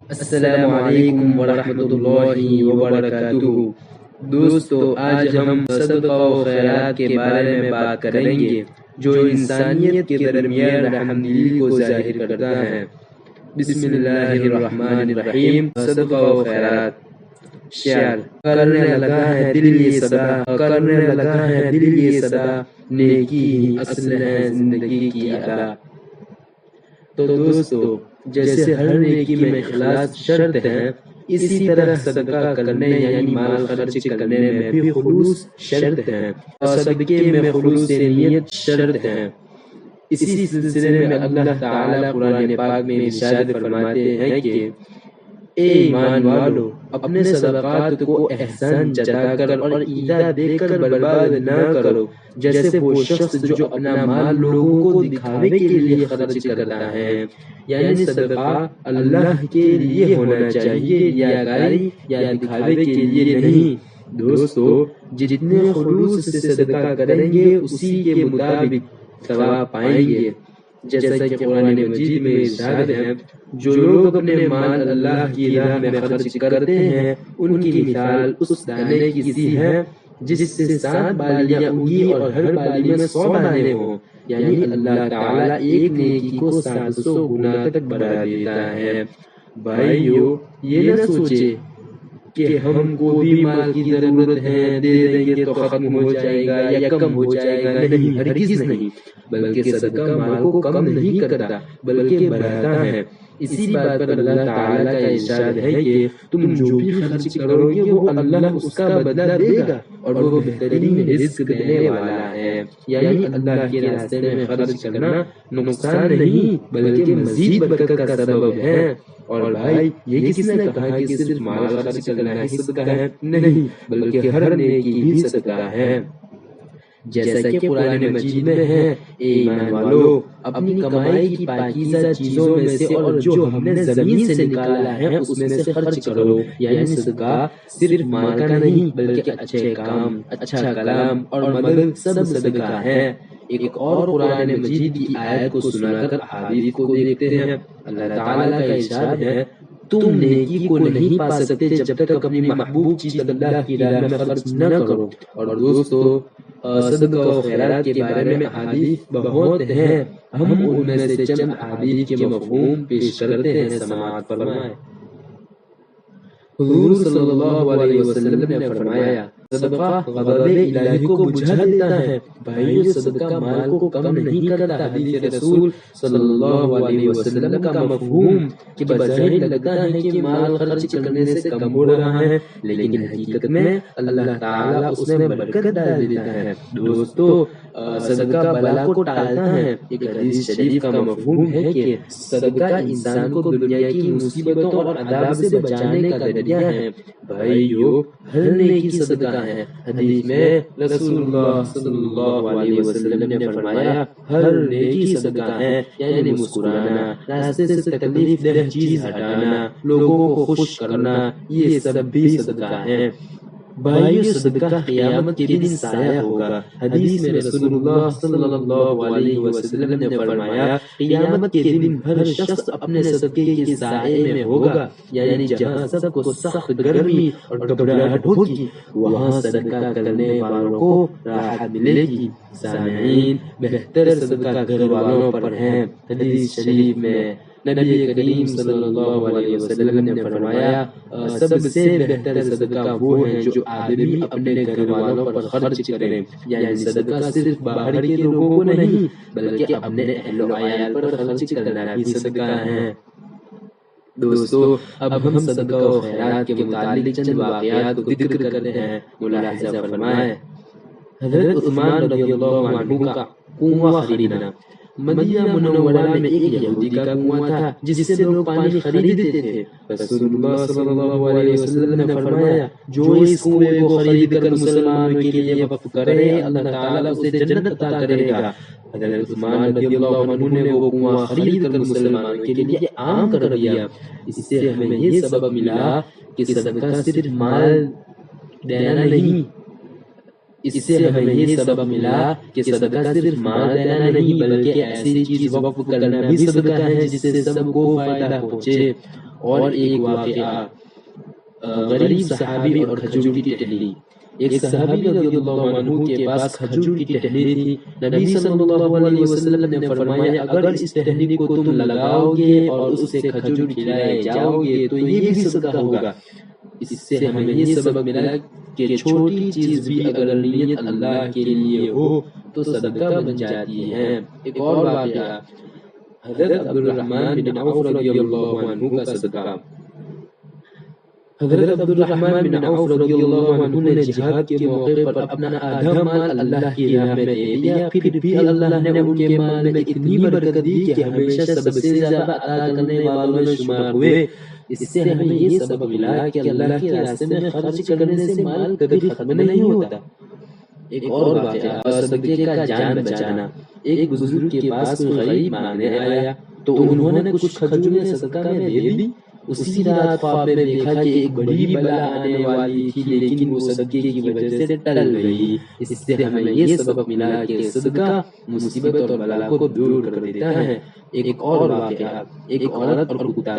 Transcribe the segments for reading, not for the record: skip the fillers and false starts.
السلام علیکم ورحمۃ اللہ وبرکاتہ۔ دوستو، آج ہم صدقہ و خیرات کے بارے میں بات کریں گے جو انسانیت کے درمیان رحم دلی کو ظاہر کرتا ہے۔ بسم اللہ الرحمن الرحیم۔ صدقہ و خیرات۔ شعر: کرنے لگا ہے دل یہ صدا، کرنے لگا ہے دل یہ صدا، نیکی ہی اصل ہے زندگی کی ادا۔ تو دوستو، جیسے ہر نیکی میں اخلاص شرط ہے، اسی طرح صدقہ کرنے یعنی مال خرچ کرنے میں بھی خلوص شرط ہے، اور صدقے میں خلوص نیت شرط ہے۔ اسی سلسلے میں اللہ تعالیٰ قرآن پاک میں ارشاد فرماتے ہیں کہ اے ایمان والو، اپنے صدقات کو احسان جتا کر اور عیدہ دے کر برباد نہ کرو، جیسے وہ شخص جو اپنا مال لوگوں کو دکھاوے کے لیے خرچ کرتا ہے۔ یعنی صدقہ اللہ کے لیے ہونا چاہیے، یا گاری یا دکھاوے کے لیے نہیں۔ دوستو، جتنے خلوص سے صدقہ کریں گے اسی کے مطابق ثواب پائیں گے۔ جیسا کہ قرآن مجید میں ارشاد ہے، جو لوگ اپنے مال اللہ کی راہ میں خرچ کرتے ہیں ان کی مثال اس دانے کی سی ہے جس سے 7 بالیاں اگی اور ہر بالی میں 100 دانے ہوں۔ یعنی اللہ تعالیٰ ایک نیکی کو 700 گنا تک بڑھا دیتا ہے۔ بھائیو، یہ نہ سوچے کہ ہم کو بھی مال کی ضرورت ہے، دے دیں گے تو ختم ہو جائے گا یا کم ہو جائے گا، نہیں، ہرگز نہیں۔ بلکہ صدقہ مال کو کم نہیں کرتا بلکہ بڑھاتا ہے۔ اسی بات پر اللہ تعالیٰ کا ارشاد ہے کہ تم جو بھی خرچ کرو گے وہ اللہ اس کا بدلہ دے گا اور وہ بہترین رزق دینے والا ہے۔ یعنی اللہ کے راستے میں خرچ کرنا نقصان نہیں بلکہ مزید برکت کا سبب ہے۔ اور بھائی، یہ کس نے کہا کہ صرف مال خرچ کرنا ہی صدقہ ہے؟ نہیں، بلکہ ہر نیکی بھی صدقہ ہے۔ جیسا کہ قرآن مجید میں ہے، اے ایمان والو، اپنی کمائی کی پاکیزہ چیزوں میں سے اور جو ہم نے زمین سے نکالا ہے اس میں سے خرچ کرو۔ یعنی صدقہ صرف مال کا نہیں بلکہ اچھے کام، اچھا کلام اور مدد سب صدقہ ہے۔ ایک اور قرآن مجید کی آیت کو سنا کر احادیث کو دیکھتے ہیں۔ اللہ تعالیٰ کا ارشاد ہے، تم نیکی کو نہیں پا سکتے جب تک اپنی محبوب چیز اللہ کی راہ میں خرچ نہ کرو۔ اور دوستو، صدقہ و خیرات کے بارے میں احادیث بہت ہیں، ہم ان میں سے چند احادیث کے مفہوم پیش کرتے ہیں، سماعت فرمائیں۔ حضور صلی اللہ علیہ وسلم نے فرمایا، صدقہ غضب الہی کو بجھا دیتا ہے۔ بھائیو، صدقہ مال کو کم نہیں کرتا۔ حدیث رسول صلی اللہ علیہ وسلم کا مفہوم کہ بظاہر لگتا ہے کہ مال خرچ کرنے سے کم ہو رہا ہے، لیکن حقیقت میں اللہ تعالیٰ اس میں برکت ڈال دیتا ہے۔ دوستو، صدقہ بلا کو ٹالتا ہے۔ ایک حدیث شریف کا مفہوم ہے کہ صدقہ انسان کو دنیا کی مصیبتوں اور عذاب سے بچانے کا ذریعہ ہے۔ بھائیو، ہر نیکی صدقہ ہے۔ حدیث میں رسول اللہ صلی اللہ علیہ وسلم نے فرمایا، ہر نیکی صدقہ ہے، یعنی مسکرانا، راستے سے تکلیف دہ چیز ہٹانا، لوگوں کو خوش کرنا، یہ سب بھی صدقہ ہے۔ بھائیو، صدقہ قیامت کے دن سایہ ہوگا۔ حدیث میں رسول اللہ صلی اللہ علیہ وسلم نے فرمایا، قیامت کے دن ہر شخص اپنے صدقے کے سائے میں ہوگا، یعنی جہاں سب کو سخت گرمی اور گھبراہٹ ہوگی وہاں صدقہ کرنے والوں کو راحت ملے گی۔ سامعین، بہتر صدقہ گھر والوں پر ہے۔ حدیث شریف میں نبی کریم صلی اللہ علیہ وسلم نے فرمایا، سب سے بہتر صدقہ وہ ہے جو آدمی اپنے گھر والوں پر خرچ کرے۔ یعنی صدقہ صرف باہر کے لوگوں کو نہیں بلکہ اپنے اہل و عیال پر خرچ کرنا بھی صدقہ ہے۔ دوستو، اب ہم صدقہ و خیرات کے متعلق چند واقعات کو ذکر کرتے ہیں، ملاحظہ فرمائیں۔ حضرت عثمان رضی اللہ عنہ کا کنواں خریدنا۔ مدینہ منورہ میں ایک یہودی کا کنواں تھا جس سے لوگ پانی خریدتے تھے۔ رسول اللہ صلی اللہ علیہ وسلم نے فرمایا، جو اس کنویں کو خرید کر مسلمانوں کے لیے وقف کرے اللہ تعالیٰ اسے جنت عطا کرے گا۔ حضرت عثمان رضی اللہ عنہ نے وہ کنواں خرید کر مسلمانوں کے لیے عام کر دیا۔ اس سے ہمیں یہ سبق ملا کہ صدقہ صرف مال دینا نہیں، اس سے ہمیں یہ سبق ملا کہ صدقہ صرف مال دینا نہیں بلکہ ایسی چیز وقف کرنا بھی صدقہ ہے جس سے سب کو فائدہ پہنچے۔ اور ایک واقعہ غریب صحابی اور کھجور کی ٹہنی۔ ایک صحابی رضی اللہ عنہ کے پاس کھجور کی ٹہنی تھی۔ نبی صلی اللہ علیہ وسلم نے فرمایا اگر اس ٹہنی کو تم لگاؤ گے اور اس سے کھجور کھلائے جاؤ گے تو یہ بھی صدقہ ہوگا۔ اس سے ہمیں یہ سبق ملا کہ چھوٹی چیز بھی اگر نیت اللہ کے لیے ہو تو صدقہ بن جاتی ہے۔ ایک اور واقعہ حضرت عبد الرحمن بن عوف رضی اللہ عنہ کا صدقہ۔ حضرت عبد الرحمن بن عوف رضی اللہ عنہ نے جہاد کے موقع پر اپنا آدھا مال اللہ کی راہ میں دے دیا، پھر بھی اللہ نے ان کے مال میں اتنی برکت دی کہ ہمیشہ سب سے زیادہ عطا کرنے والوں میں شمار ہوئے۔ اس سے ہمیں یہ سبق ملا کہ اللہ کے راستے میں خرچ کرنے سے مال کبھی ختم نہیں ہوتا۔ ایک اور واقعہ صدقے کا جان بچانا۔ ایک بزرگ کے پاس کوئی غریب مانگنے آیا تو انہوں نے کچھ کھجوریں صدقہ میں دے دی۔ اسی رات خواب میں دیکھا کہ ایک بڑی بلا آنے والی تھی لیکن وہ صدقے کی وجہ سے ٹل گئی۔ اس سے ہمیں یہ سبق ملا کہ صدقہ مصیبت اور بلا کو دور کر دیتا ہے۔ ایک اور واقعہ ایک عورت اور کتا۔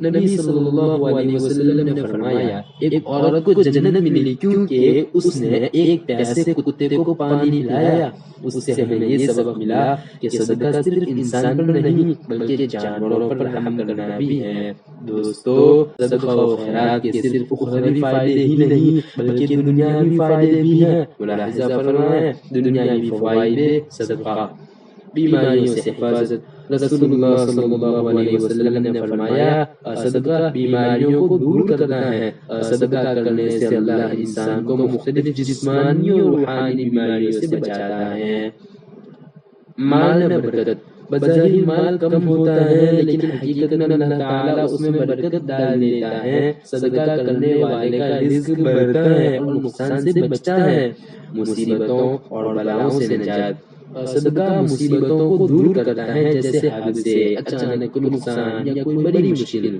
نبی صلی اللہ علیہ وسلم نے فرمایا ایک عورت کو جنت ملی کیونکہ اس نے ایک پیاسے کتے کو پانی پلایا۔ اس سے ہمیں یہ سبق ملا کہ صدقہ صرف انسان پر نہیں بلکہ جانوروں پر رحم کرنا بھی ہے۔ دوستو، صدقہ و خیرات کے صرف اخروی فائدے ہی نہیں بلکہ دنیاوی فائدے بھی ہیں۔ ملاحظہ فرمائیں دنیاوی فوائد صدقہ۔ بیماریوں سے حفاظت۔ رسول اللہ صلی اللہ علیہ وسلم نے فرمایا صدقہ بیماریوں کو دور کرتا ہے۔ صدقہ کرنے سے اللہ انسان کو مختلف جسمانی اور روحانی بیماریوں سے بچاتا ہے۔ مال میں برکت۔ بظاہر مال کم ہوتا ہے لیکن حقیقت میں اللہ تعالیٰ اس میں برکت ڈال دیتا ہے۔ صدقہ کرنے والے کا رزق بڑھتا ہے اور نقصان سے بچتا ہے۔ مصیبتوں اور بلاؤں سے نجات۔ صدقہ مصیبتوں کو دور کرتا ہے جیسے حادثے، اچانک نقصان یا کوئی بڑی مشکل۔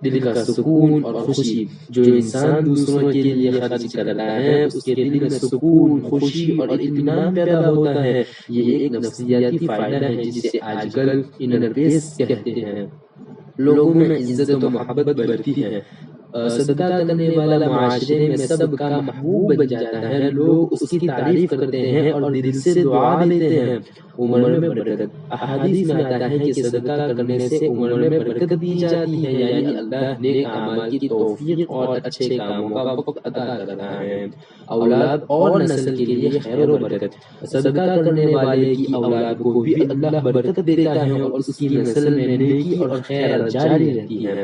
دل کا سکون اور خوشی۔ جو انسان دوسروں کے لیے خرچ کرتا ہے اس کے دل میں سکون، خوشی اور اطمینان پیدا ہوتا ہے۔ یہ ایک نفسیاتی فائدہ ہے جسے آج کل انر پیس کہتے ہیں۔ لوگوں میں عزت و محبت بڑھتی ہے۔ صدقہ کرنے والا معاشرے میں سب کا محبوب بن جاتا ہے۔ لوگ اس کی تعریف کرتے ہیں اور دل سے دعا دیتے ہیں۔ عمر میں برکت۔ احادیث میں آتا ہے کہ صدقہ کرنے سے عمر میں برکت دی جاتی ہے، یعنی اللہ نیک اعمال کی توفیق اور اچھے کاموں کا وقت عطا کرتا ہے۔ اولاد اور نسل کے لیے خیر و برکت۔ صدقہ کرنے والے کی اولاد کو بھی اللہ برکت دیتا ہے اور اس کی نسل میں نیکی اور خیر جاری رہتی ہے۔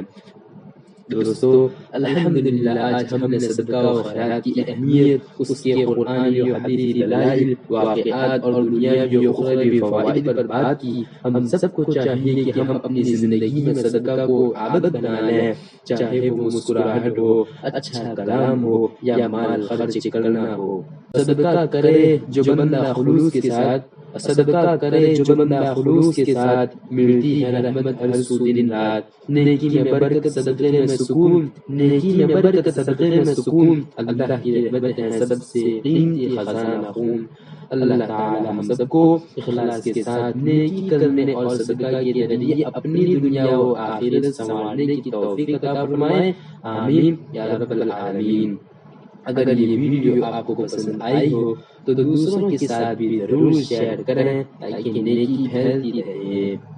دوستو، الحمدللہ آج ہم نے صدقہ و خیرات کی اہمیت، اس کے قرآنی و حدیثی دلائل، واقعات اور دنیاوی و اخروی فوائد پر بات کی۔ ہم سب کو چاہیے کہ ہم اپنی زندگی میں صدقہ کو عادت بنا لیں، چاہے وہ مسکراہٹ ہو، اچھا کلام ہو یا مال خرچ کرنا ہو۔ صدقہ کرے جو بندہ خلوص کے ساتھ صدقہ کرے جو بندہ خلوص کے ساتھ، ملتی ہے رحمت ہر سو دن رات۔ نیکی میں برکت، صدقے میں سکون۔ نیکی میں برکت، صدقے میں سکون۔ اللہ کی رحمت ہے سب سے قیمتی خزانہ خون۔ اللہ تعالی ہم سب کو اخلاص کے ساتھ نیکی کرنے اور صدقہ کے ذریعے اپنی دنیا و آخرت سنوارنے کی توفیق عطا فرمائے، آمین یا رب العالمین۔ اگر یہ ویڈیو آپ کو پسند آئی ہو تو دوسروں کے ساتھ بھی ضرور شیئر کریں تاکہ نیکی پھیلتی رہے۔